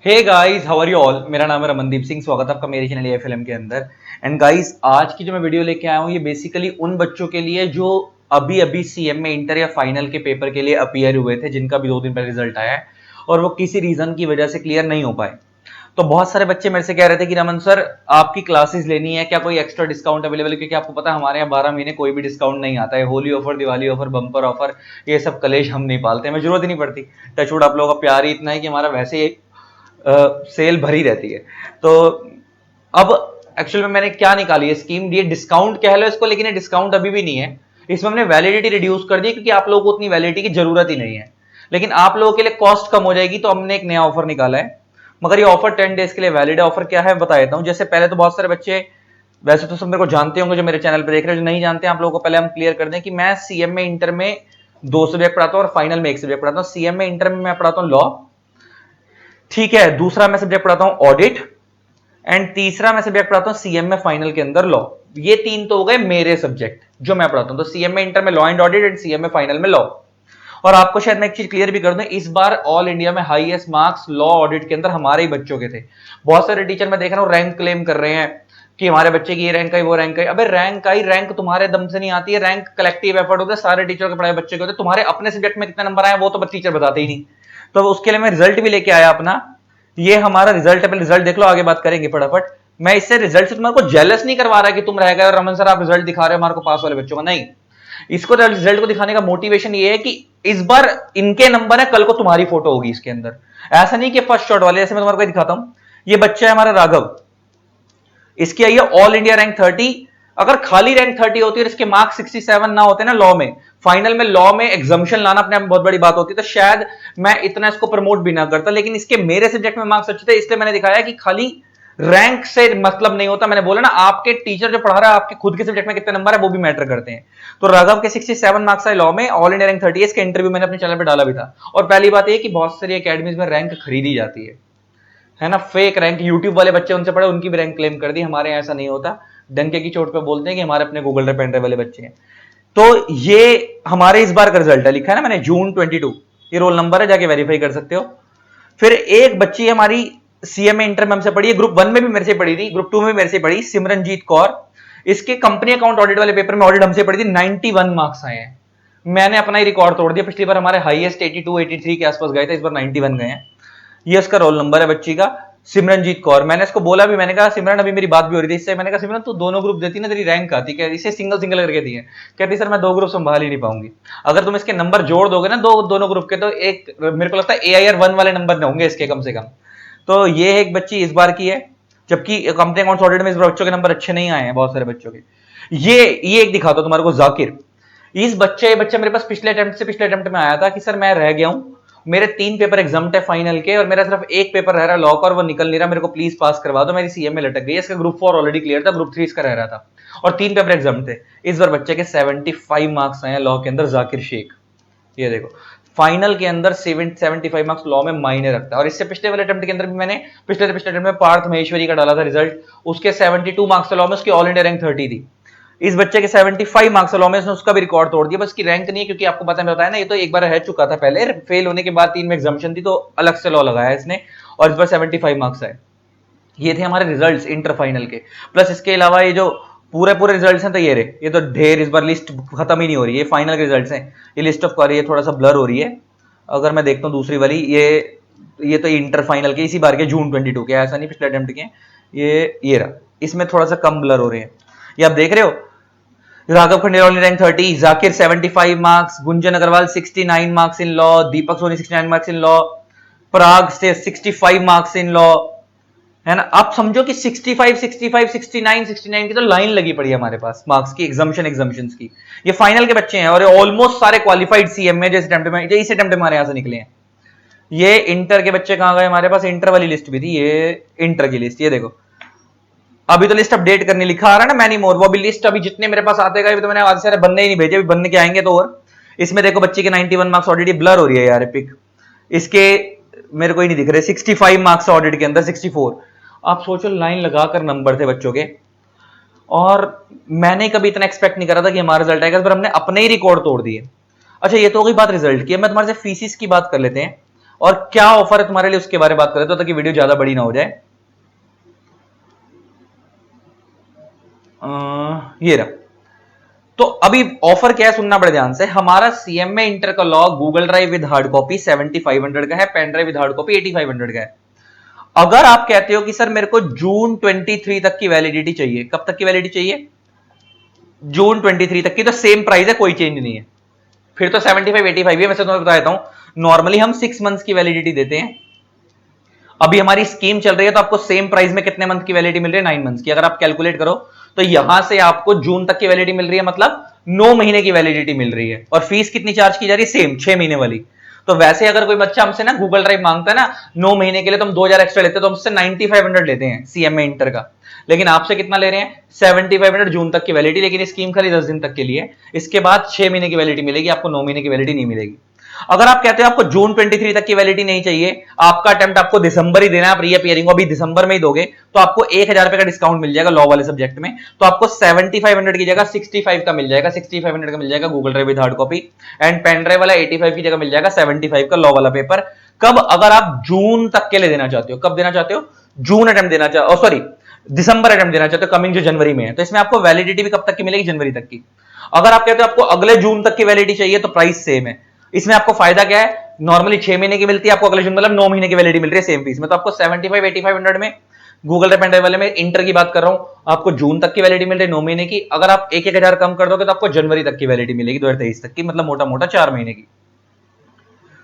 Hey guys, how are you all. मेरा नाम है रमनदीप सिंह। स्वागत है आपका मेरे चैनल एएफएलएम के अंदर। एंड गाइस, आज की जो मैं वीडियो लेके आया हूँ ये बेसिकली उन बच्चों के लिए जो अभी अभी सीएम में इंटर या फाइनल के पेपर के लिए अपीयर हुए थे, जिनका भी 2 दिन पहले रिजल्ट आया है और वो किसी रीजन की वजह से क्लियर नहीं हो पाए। तो बहुत सारे बच्चे मेरे से कह रहे थे कि रमन सर, आपकी क्लासेस लेनी है, क्या कोई एक्स्ट्रा डिस्काउंट अवेलेबल है? क्योंकि आपको पता है हमारे यहाँ 12 महीने कोई भी डिस्काउंट नहीं आता है। Holi offer, Diwali offer, bumper offer, ये सब कलेश हम नहीं पालते, हमें जरूरत ही नहीं पड़ती। टचवुड, आप लोगों का प्यार ही इतना है कि हमारा वैसे ही सेल भरी रहती है। तो अब एक्चुअल में मैंने क्या निकाली है स्कीम, ये डिस्काउंट कह लो इसको, लेकिन ये डिस्काउंट अभी भी नहीं है। इसमें हमने वैलिडिटी रिड्यूस कर दी क्योंकि आप लोगों को उतनी वैलिडिटी की जरूरत ही नहीं है, लेकिन आप लोगों के लिए कॉस्ट कम हो जाएगी, तो हमने एक नया ऑफर निकाला है। मगर ये ऑफर 10 डेज के लिए वैलिड है। ऑफर क्या है बता देता हूं। जैसे पहले तो बहुत सारे बच्चे वैसे तो सब मेरे को जानते होंगे, जो मेरे चैनल पर देख रहे हैं। जो नहीं जानते हैं, आप लोगों को पहले हम क्लियर कर दें कि मैं सीएम में इंटर में 2 सब्जेक्ट पढ़ाता हूं और फाइनल में 1 सब्जेक्ट पढ़ाता हूं। सीएम में इंटर में मैं पढ़ाता हूं लॉ, ठीक है। दूसरा मैं सब्जेक्ट पढ़ाता हूं ऑडिट, एंड तीसरा मैं सब्जेक्ट पढ़ाता हूं सीएम में फाइनल के अंदर लॉ। ये 3 तो हो गए मेरे सब्जेक्ट जो मैं पढ़ाता हूं। तो सीएम में इंटर में law and audit, and CM में फाइनल में लॉ। और आपको शायद मैं एक चीज क्लियर भी कर दूं, इस बार ऑल इंडिया में हाईएस्ट मार्क्स लॉ ऑडिट के अंदर हमारे ही बच्चों के थे। बहुत सारे टीचर मैं देख रहा हूं रैंक क्लेम कर रहे हैं कि हमारे बच्चे की ये रैंक आई, वो रैंक आई। अबे रैंक आई, रैंक तुम्हारे दम से नहीं आती है। रैंक कलेक्टिव एफर्ट होता है सारे टीचर के पढ़ाए बच्चे के होते हैं। तुम्हारे अपने सब्जेक्ट में कितने नंबर आए वो तो टीचर बताते ही नहीं। तो उसके लिए मैं रिजल्ट भी लेके आया अपना। ये हमारा रिजल्ट है, पहले रिजल्ट देख लो, आगे बात करेंगे फटाफट। मैं इससे रिजल्ट से तुम्हारे को जेलस नहीं करवा रहा कि तुम रह गए और रमन सर आप रिजल्ट दिखा रहे हो हमारे को पास वाले बच्चों का, नहीं। इसको रिजल्ट को दिखाने का मोटिवेशन ये है कि इस बार इनके नंबर है, कल को तुम्हारी फोटो होगी इसके अंदर। ऐसा नहीं कि फर्स्ट शॉट वाले। जैसे मैं तुम्हारे को दिखाता हूं, ये बच्चा है हमारा राघव, इसकी आई है ऑल इंडिया रैंक 30। अगर खाली रैंक 30 होती है और इसके मार्क्स 67 ना होते ना लॉ में, फाइनल में लॉ में एग्जाम्शन लाना अपने आप में बहुत बड़ी बात होती है, तो शायद मैं इतना इसको प्रमोट भी ना करता। लेकिन इसके मेरे सब्जेक्ट में मार्क्स अच्छे थे, इसलिए मैंने दिखाया कि खाली रैंक से मतलब नहीं होता। मैंने बोला ना, आपके टीचर जो पढ़ा रहा है आपके खुद के सब्जेक्ट में कितने नंबर है वो भी मैटर करते हैं। तो राघव के 67 मार्क्स आए लॉ में, ऑल इंडिया रैंक 30 है। इसके इंटरव्यू मैंने अपने चैनल पर डाला भी था। और पहली बात यह कि बहुत सारी अकेडमीज में रैंक खरीदी जाती है ना, फेक रैंक। यूट्यूब वाले बच्चे उनसे पढ़े, उनकी भी रैंक क्लेम कर दी। हमारे यहाँ ऐसा नहीं होता। डंके की चोट पे बोलते हैं कि हमारे अपने गूगल पेन ड्राइव वाले बच्चे हैं। तो ये हमारे इस बार का रिजल्ट है, लिखा है ना मैंने जून 22। ये रोल नंबर है, जाके वेरीफाई कर सकते हो। फिर एक बच्ची हमारी सीएमए इंटर में हमसे पढ़ी है, ग्रुप 1 में भी मेरे से पढ़ी थी, ग्रुप 2 में भी मेरे से पढ़ी, सिमरनजीत कौर। इसके कंपनी अकाउंट ऑडिट वाले पेपर में ऑडिट हमसे पढ़ी थी, 91 मार्क्स आए हैं। मैंने अपना ही रिकॉर्ड तोड़ दिया। पिछली बार हमारे हाईएस्ट 82 83 के आसपास गए थे, इस बार 91 गए हैं। ये इसका रोल नंबर है बच्ची का, सिमरनजीत कौर। मैंने इसको बोला भी, मैंने कहा सिमरन, अभी मेरी बात भी हो रही थी इससे, मैंने कहा सिमरन तू दोनों ग्रुप देती ना तेरी रैंक आती, क्या इसे सिंगल सिंगल करके दी है? कहती सर मैं 2 ग्रुप संभाल ही नहीं पाऊंगी। अगर तुम इसके नंबर जोड़ दोगे ना दोनों ग्रुप के, तो एक मेरे को लगता है AIR 1 वाले नंबर होंगे इसके कम से कम। तो ये एक बच्ची इस बार की है, जबकि कंपनी अकाउंट ऑडिट में इस बार बच्चों के नंबर अच्छे नहीं आए हैं, बहुत सारे बच्चों के। ये एक दिखाता हूं तुम्हारे को, जाकिर। इस बच्चे बच्चा मेरे पास पिछले अटेम्प्ट में आया था कि सर मैं रह गया हूं, मेरे 3 पेपर एग्जाम है फाइनल के, और मेरा सिर्फ एक पेपर रह रहा है लॉ का और वो निकल नहीं रहा, मेरे को प्लीज पास करवा दो, मेरी सीएम में लटक गई है। इसका ग्रुप 4 ऑलरेडी क्लियर था, ग्रुप 3 इसका रह रहा था, और 3 पेपर एग्जाम थे। इस बार बच्चे के 75 मार्क्स आए हैं लॉ के अंदर, जाकिर शेख। ये देखो, फाइनल के अंदर 75 मार्क्स लॉ में मायने रखता है। और इससे पिछले वाले अटेम्प्ट के अंदर भी मैंने पिछले अटेम्प्ट में पार्थ महेश्वरी का डाला था रिजल्ट, उसके 72 मार्क्स लॉ में, उसकी ऑल इंडिया रैंक 30 थी। इस बच्चे के 75 मार्क्स लॉ में, उसने उसका भी रिकॉर्ड तोड़ दिया। बस की रैंक नहीं है, क्योंकि आपको पता है, मैं बताया ना, ये तो एक बार रह चुका था पहले, फेल होने के बाद 3 में एग्जाम्शन थी, तो अलग से लॉ लगाया इसने, और इस बार 75 मार्क्स आए। ये थे हमारे रिजल्ट्स इंटर फाइनल के। प्लस इसके अलावा ये जो पूरे रिजल्ट्स हैं, तो ये रहे, ये तो ढेर, इस बार लिस्ट खत्म ही नहीं हो रही है। ये फाइनल के रिजल्ट्स हैं, ये लिस्ट ऑफ कर, ये थोड़ा सा ब्लर हो रही है। अगर मैं देखता हूँ दूसरी वाली, ये तो इंटर फाइनल के इसी बार के जून 22 के, ऐसा नहीं पिछले अटेम्प्ट के। ये रहा, इसमें थोड़ा सा कम ब्लर हो रहे हैं, ये आप देख रहे हो। Raghav Khandelwal only rank 30, Zakir 75 marks, Gunjan Agarwal 69 marks in law, Deepak Soni 69 marks in law, Parag से 65 मार्क्स इन लॉ, है ना। आप समझो कि 65 65 69 69 की तो लाइन लगी पड़ी है हमारे पास मार्क्स की, एग्जाम्शंस की। ये फाइनल के बच्चे हैं, और ऑलमोस्ट सारे क्वालिफाइड सीएम में इस अटेम्प्ट में हमारे यहां से निकले हैं। ये इंटर के बच्चे कहां गए हमारे पास? इंटर वाली लिस्ट भी थी, ये इंटर की लिस्ट, ये देखो। अभी तो लिस्ट अपडेट करने लिखा आ रहा है ना, मैनी मोर, वो अभी लिस्ट अभी जितने मेरे पास आते गए, तो मैंने आज सारे बनने ही नहीं भेजे, अभी बनने के आएंगे तो। और इसमें देखो बच्चे के 91 मार्क्स ऑलरेडी ब्लर हो रही है यार पिक, इसके मेरे को ही नहीं दिख रहे। 65 मार्क्स ऑडिट के अंदर 64। आप सोचो, लाइन लगाकर नंबर थे बच्चों के, और मैंने कभी इतना एक्सपेक्ट नहीं करा था कि हमारा रिजल्ट आएगा, इस बार हमने अपने ही रिकॉर्ड तोड़ दिए। अच्छा, ये तो हो गई बात रिजल्ट की। मैं तुम्हारे से फीसिस की बात कर लेते हैं। और क्या ऑफर है तुम्हारे लिए उसके बारे में बात करें तो ताकि वीडियो ज्यादा बड़ी ना हो जाए। ये रहा। तो अभी ऑफर क्या है सुनना बड़े ध्यान से। हमारा सीएमए इंटर का law Google drive with hard copy 7500 का है, pen drive with hard copy 8500 का है। अगर आप कहते हो कि सर मेरे को जून 23 तक की वैलिडिटी चाहिए, कब तक की वैलिडिटी चाहिए? जून 23 तक की, तो सेम प्राइस है, कोई चेंज नहीं है। फिर तो 75 85 है। वैसे तो मैं बता देता हूं नॉर्मली हम 6 मंथ्स की वैलिडिटी देते हैं। अभी हमारी स्कीम चल रही है तो आपको सेम प्राइस में कितने मंथ की वैलिडिटी मिल रही है? 9 मंथ्स की। अगर आप कैलकुलेट करो तो यहां से आपको जून तक की वैलिडिटी मिल रही है, मतलब 9 महीने की वैलिडिटी मिल रही है। और फीस कितनी चार्ज की जा रही है? सेम 6 महीने वाली। तो वैसे अगर कोई बच्चा हमसे ना गूगल ड्राइव मांगता है ना 9 महीने के लिए, तो हम 2000 एक्स्ट्रा लेते हैं, तो हमसे 9500 लेते हैं सीएमए इंटर का। लेकिन आपसे कितना ले रहे हैं? 7500 जून तक की वैलिडिटी। लेकिन स्कीम खाली 10 दिन तक के लिए, इसके बाद 6 महीने की वैलिडिटी मिलेगी, आपको 9 महीने की वैलिडिटी नहीं मिलेगी। अगर आप कहते हो आपको जून 23 तक की वैलिडिटी नहीं चाहिए, आपका अटेम्प्ट आपको दिसंबर ही देना है, आप रीअपियरिंग को अभी दिसंबर में ही दोगे, तो आपको 1000 रुपए का डिस्काउंट मिल जाएगा लॉ वाले सब्जेक्ट में। तो आपको 7500 की जगह 65 का मिल जाएगा, 6500 का मिल जाएगा Google drive with hard copy, and pen drive वाला 85 की जगह मिल जाएगा 75 का लॉ वाला पेपर। कब? अगर आप जून तक के लिए देना चाहते हो। कब देना चाहते हो? जून अटेम्प्ट देना चाहते हो, सॉरी दिसंबर अटेम्प्ट देना चाहते हो, कमिंग जो जनवरी में है। तो इसमें आपको वैलिडिटी भी कब तक की मिलेगी? जनवरी तक की। अगर आप कहते हो आपको अगले जून तक की वैलिडिटी चाहिए, तो प्राइस सेम है। इसमें आपको फायदा क्या है? नॉर्मली 6 महीने की मिलती है, आपको अगले जून मतलब 9 महीने की वैलिडिटी मिल रही है सेम फीस में। तो आपको 75 8500 में गूगल पेन ड्राइव वाले में इंटर की बात कर रहा हूं, आपको जून तक की वैलिडिटी मिल रही है 9 महीने की। अगर आप 1-1000 कम कर दोगे तो आपको जनवरी तक की वैलिडिटी मिलेगी 2023 तक की, मतलब मोटा मोटा 4 महीने की।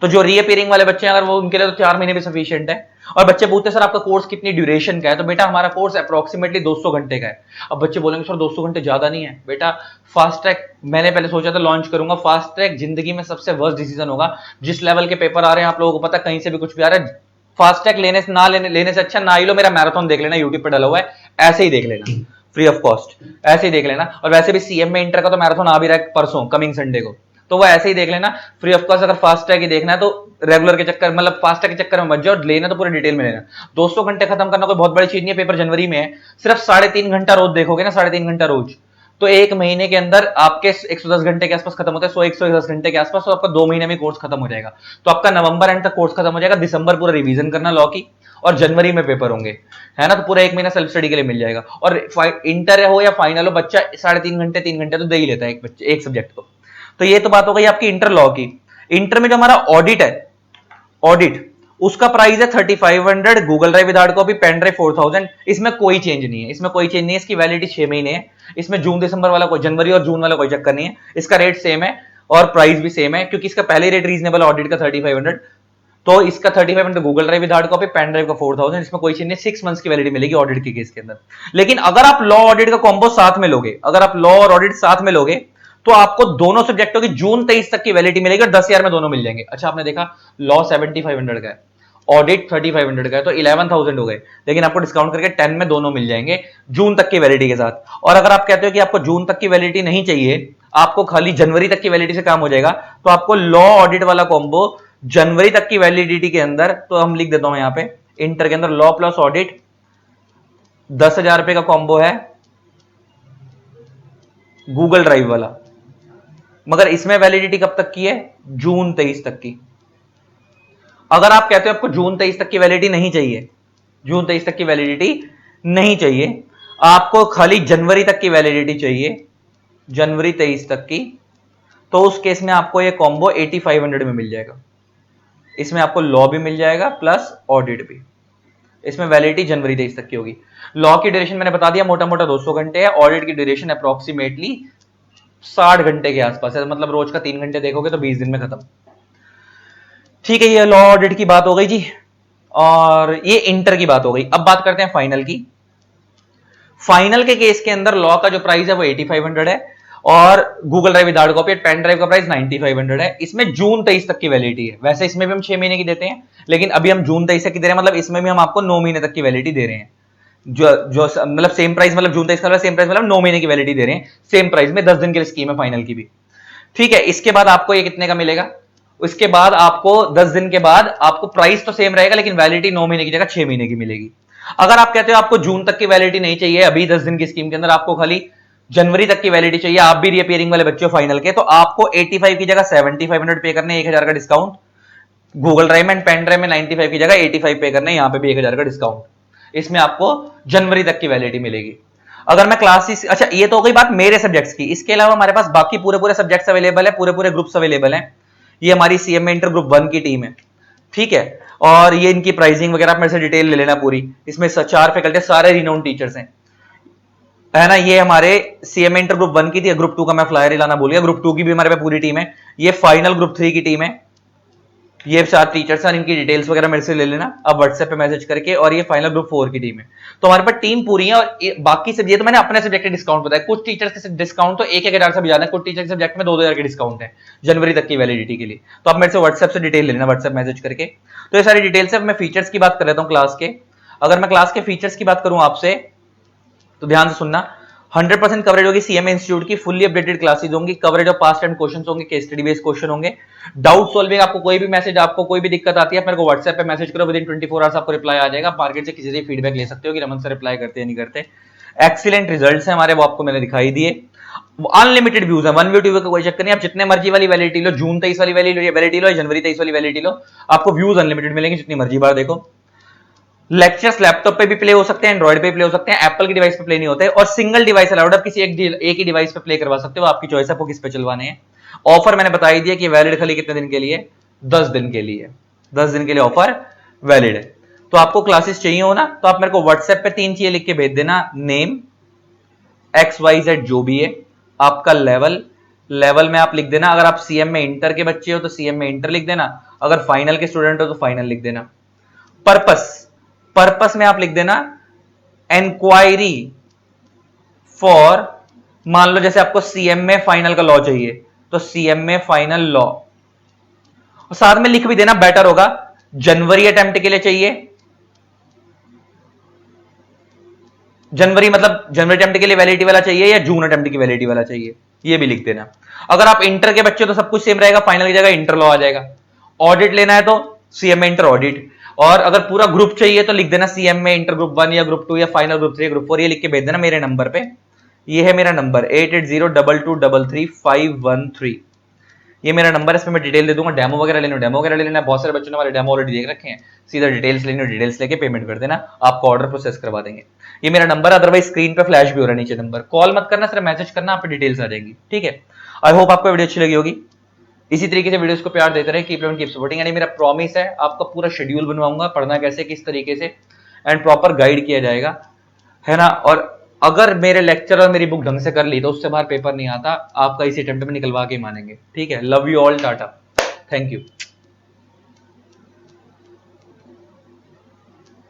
तो जो रीअपियरिंग वाले बच्चे हैं अगर वो, उनके लिए तो 4 महीने भी सफिशिएंट है। और बच्चे पूछते हैं सर आपका कोर्स कितनी ड्यूरेशन का है? तो बेटा हमारा कोर्स अप्रोक्सीमेटली 200 घंटे का है। अब बच्चे बोलेंगे सर 200 घंटे ज्यादा नहीं है। बेटा फास्ट ट्रैक मैंने पहले सोचा था लॉन्च करूंगा, फास्ट ट्रैक जिंदगी में सबसे वर्स्ट डिसीजन होगा। जिस लेवल के पेपर आ रहे हैं आप लोगों को पता, कहीं से भी कुछ भी आ रहा है, फास्ट ट्रैक लेने से अच्छा ना ही लो, मेरा मैराथन देख लेना, यूट्यूब पर डला हुआ है, ऐसे ही देख लेना फ्री ऑफ कॉस्ट, ऐसे ही देख लेना। और वैसे भी सीएम में इंटर का तो मैराथन आ भी रहा है परसों, कमिंग संडे को, तो वो ऐसे ही देख लेना फ्री ऑफ कॉस्ट। अगर फास्ट ट्रैक ही देखना है तो रेगुलर के चक्कर, मतलब फास्ट ट्रैक के चक्कर में मत जाओ, लेना तो पूरे डिटेल में लेना। 200 घंटे खत्म करना कोई बहुत बड़ी चीज नहीं है, पेपर जनवरी में है। सिर्फ 3.5 घंटा रोज देखोगे ना, 3.5 घंटा रोज, तो एक महीने के अंदर आपके 110 घंटे के आसपास खत्म होता है, 110 घंटे के आसपास, तो आपका 2 महीने में कोर्स खत्म हो जाएगा। तो आपका नवंबर एंड तक कोर्स खत्म हो जाएगा, दिसंबर पूरा रिवीजन करना लॉ की, और जनवरी में पेपर होंगे, है ना। तो पूरा एक महीना सेल्फ स्टडी के लिए मिल जाएगा। और इंटर हो या फाइनल हो, बच्चा 3.5 घंटे 3 घंटे तो दे ही लेता है एक सब्जेक्ट को। तो ये तो बात हो गई आपकी इंटर लॉ की। इंटर में जो हमारा ऑडिट है, ऑडिट उसका प्राइस है 3500, Google drive with hard copy, pen drive 4000। इसमें कोई चेंज नहीं है, इसमें कोई चेंज नहीं है। इसकी वैलिडिटी 6 महीने है। इसमें जून दिसंबर वाला कोई, जनवरी और जून वाला कोई चक्कर नहीं है। इसका रेट सेम है और प्राइस भी सेम है, क्योंकि इसका पहले रेट रीजनेबल ऑडिट का 3500, तो इसका 3500 Google drive with hard copy, pen drive का 4000। इसमें कोई चेंज नहीं, 6 मंथ्स की वैलिडिटी मिलेगी ऑडिट के केस के अंदर। लेकिन अगर आप लॉ ऑडिट का कॉम्बो साथ में लोगे, अगर आप लॉ और ऑडिट साथ में लोगे, तो आपको दोनों सब्जेक्टों की जून 23 तक की वैलिडिटी मिलेगी और 10,000 में दोनों मिल जाएंगे। अच्छा आपने देखा लॉ 7500 का है, ऑडिट 3500 का है, तो 11,000 हो गए। लेकिन आपको डिस्काउंट करके 10 में दोनों मिल जाएंगे जून तक की वैलिडिटी के साथ। और अगर आप कहते हो कि आपको जून तक की वैलिडिटी नहीं चाहिए, आपको खाली जनवरी तक की वैलिडिटी से काम हो जाएगा, तो आपको लॉ ऑडिट वाला कॉम्बो जनवरी तक की वैलिडिटी के अंदर, तो हम लिख देता हूं यहां पे इंटर के अंदर लॉ प्लस ऑडिट 10,000 रुपए का कॉम्बो है गूगल ड्राइव वाला। मगर इसमें वैलिडिटी कब तक की है? जून 23 तक की। अगर आप कहते हो आपको जून 23 तक की वैलिडिटी नहीं चाहिए, जून 23 तक की वैलिडिटी नहीं चाहिए, आपको खाली जनवरी तक की वैलिडिटी चाहिए, जनवरी 23 तक की, तो उस केस में आपको ये कॉम्बो 8500 में मिल जाएगा। इसमें आपको लॉ भी मिल जाएगा प्लस ऑडिट भी। इसमें वैलिडिटी जनवरी 23 तक की होगी। लॉ की ड्यूरेशन मैंने बता दिया मोटा मोटा 200 घंटे है, ऑडिट की ड्यूरेशन अप्रोक्सीमेटली 60 घंटे के आसपास है, मतलब रोज का 3 घंटे देखोगे तो 20 दिन में खत्म। ठीक है, ये लॉ ऑडिट की बात हो गई जी, और ये इंटर की बात हो गई। अब बात करते हैं फाइनल की। फाइनल के केस के अंदर लॉ का जो प्राइस है वो 8500 है, और Google drive with hard copy pen drive का प्राइस 9500 है। इसमें जून 23 तक की वैलिडिटी है। वैसे इसमें भी हम 6 महीने की देते हैं, लेकिन अभी हम जून 23 तक की दे रहे हैं, मतलब इसमें भी हम आपको 9 महीने तक की वैलिडिटी दे रहे हैं। जो मतलब सेम प्राइस, मतलब जून 23 का सेम प्राइस, मतलब 9 महीने की वैलिडिटी दे रहे हैं सेम प्राइस में, 10 दिन की स्कीम है फाइनल की भी। ठीक है, इसके बाद आपको ये कितने का मिलेगा? उसके बाद आपको 10 दिन के बाद आपको प्राइस तो सेम रहेगा, लेकिन वैलिडिटी 9 महीने की जगह 6 महीने की मिलेगी। अगर आप कहते हो आपको जून तक की वैलिडिटी नहीं चाहिए, अभी 10 दिन की स्कीम के अंदर आपको खाली जनवरी तक की वैलिडिटी चाहिए, आप भी रीअपियरिंग वाले बच्चे हो फाइनल के, तो आपको 85 की जगह 7500 पे करने, 1000 का डिस्काउंट, गूगल ड्राइव में एंड पेन ड्राइव में 95 की जगह 85 पे करना है, यहां पे भी 1000 का डिस्काउंट। इसमें आपको जनवरी तक की वैलिडिटी मिलेगी। अगर मैं क्लासेस, अच्छा ये तो हो गई बात मेरे सब्जेक्ट्स की, इसके अलावा हमारे पास बाकी पूरे पूरे सब्जेक्ट्स अवेलेबल है, पूरे पूरे ग्रुप्स अवेलेबल हैं। ये हमारी सीएमए इंटर ग्रुप 1 की टीम है, ठीक है। और ये इनकी प्राइसिंग वगैरह आप मेरे से डिटेल ले लेना पूरी। इसमें 4 फैकल्टी, सारे रिनाउंड टीचर्स हैं, है ना। ये हमारे सीएमए इंटर ग्रुप 1 की थी, ग्रुप 2 का मैं फ्लायर लाना भूल गया, ग्रुप 2 की भी हमारे पे पूरी टीम है। ये फाइनल ग्रुप 3 की टीम है, ये 4 टीचर्स हैं, इनकी डिटेल्स वगैरह मेरे से ले लेना अब व्हाट्सएप पे मैसेज करके। और ये फाइनल ग्रुप 4 की टीम है, तो हमारे पास टीम पूरी है। और बाकी सब्जेक्ट तो मैंने अपने सब्जेक्ट के डिस्काउंट बताया, कुछ टीचर्स के डिस्काउंट तो 1,000 से भी ज्यादा है, कुछ टीचर के सब्जेक्ट में 2,000 के डिस्काउंट है जनवरी तक की वैलिडिटी के लिए। तो आप मेरे से व्हाट्सएप से डिटेल ले लेना, व्हाट्सएप मैसेज करके। तो ये सारी डिटेल्स है। मैं फीचर्स की बात कर लेता हूँ क्लास के। अगर मैं क्लास के फीचर्स की बात करूं आपसे, तो ध्यान से सुनना। 100% कवरेज होगी सीएमए इंस्टीट्यूट की, फुल्ली अपडेटेड क्लासेस होंगी, coverage of past time questions होंगे, केस स्टडी बेस्ड क्वेश्चन होंगे, डाउट सॉल्विंग। आपको कोई भी मैसेज, आपको कोई भी दिक्कत आती है, मेरे को व्हाट्सएप पे मैसेज करो, विद इन 24 आवर्स आपको रिप्लाई आ जाएगा। मार्केट से किसी से फीडबैक ले सकते हो कि रमन सर रिप्लाई करते हैं नहीं करते। एक्सीलेंट रिजल्ट्स हैं हमारे, वो आपको मैंने दिखाई दिए। अनलिमिटेड व्यूज है, 1 व्यू 2 व्यू का कोई चक्कर नहीं। आप जितने मर्जी वाली वैलिडिटी लो, जून 23 वाली वैलिडिटी लो, जनवरी 23 वाली वैलिडिटी लो, आपको व्यूज अनलिमिटेड मिलेंगे, जितनी मर्जी बार देखो। लेक्चर्स लैपटॉप पे भी प्ले हो सकते हैं, एंड्रॉइड पे प्ले हो सकते हैं, एप्पल की डिवाइस पे प्ले नहीं होते। और सिंगल डिवाइस अलाउड, आप किसी एक ही डिवाइस पे प्ले करवा सकते हो, आपकी चॉइस है आपको किस पे चलवाने हैं। ऑफर मैंने बता ही दिया कि वैलिड खाली कितने दिन के लिए, 10 दिन के लिए, 10 दिन के लिए ऑफर वैलिड है। तो आपको क्लासेस चाहिए हो ना, तो आप मेरे को व्हाट्सएप पे 3 चीजें लिख के भेज देना, नेम, XYZ जो भी है, आपका लेवल में आप लिख देना। अगर आप सीएम में इंटर के बच्चे हो तो सीएम में इंटर लिख देना, अगर फाइनल के स्टूडेंट हो तो फाइनल लिख देना। पर्पस में आप लिख देना इंक्वायरी फॉर, मान लो जैसे आपको सीएम में फाइनल का लॉ चाहिए तो सीएम में फाइनल लॉ, और साथ में लिख भी देना, बेटर होगा, जनवरी अटेम्प्ट के लिए चाहिए। जनवरी मतलब जनवरी अटेम्प्ट के लिए वैलिडिटी वाला चाहिए या जून अटेम्प्ट की वैलिडिटी वाला चाहिए, ये भी लिख देना। अगर आप इंटर के बच्चे हो तो सब कुछ सेम रहेगा, फाइनल की जगह इंटर लॉ आ जाएगा। ऑडिट लेना है तो सीएम में इंटर ऑडिट, और अगर पूरा ग्रुप चाहिए तो लिख देना सीएम में इंटर ग्रुप 1 या ग्रुप 2 या फाइनल ग्रुप 3 ग्रुप 4, ये लिख के भेज देना मेरे नंबर पे। ये है मेरा नंबर 8802233513, ये मेरा नंबर है, इसमें मैं डिटेल दे दूंगा। डेमो वगैरह लेना, बहुत सारे बच्चों ने हमारे डेमो ऑलरेडी देख रखे हैं, सीधा डिटेल्स लेनी, डिटेल्स लेके पेमेंट कर देना, आपको ऑर्डर प्रोसेस करवा देंगे। ये मेरा नंबर, अदरवाइज स्क्रीन पे फ्लैश भी हो रहा है नीचे नंबर। कॉल मत करना, सिर्फ मैसेज करना, आप पे डिटेल्स आ जाएंगी, ठीक है। आई होप आपको वीडियो अच्छी लगी होगी। इसी तरीके से वीडियोस को प्यार देते रहे, कीप लर्निंग कीप सपोर्टिंग। यानी मेरा प्रॉमिस है, आपका पूरा शेड्यूल बनवाऊंगा, पढ़ना कैसे, किस तरीके से, एंड प्रॉपर गाइड किया जाएगा, है ना। और अगर मेरे लेक्चर और मेरी बुक ढंग से कर ली तो उससे बाहर पेपर नहीं आता, आपका इसी अटेम्प्ट में निकलवा के मानेंगे, ठीक है। Love you all, Tata, thank you.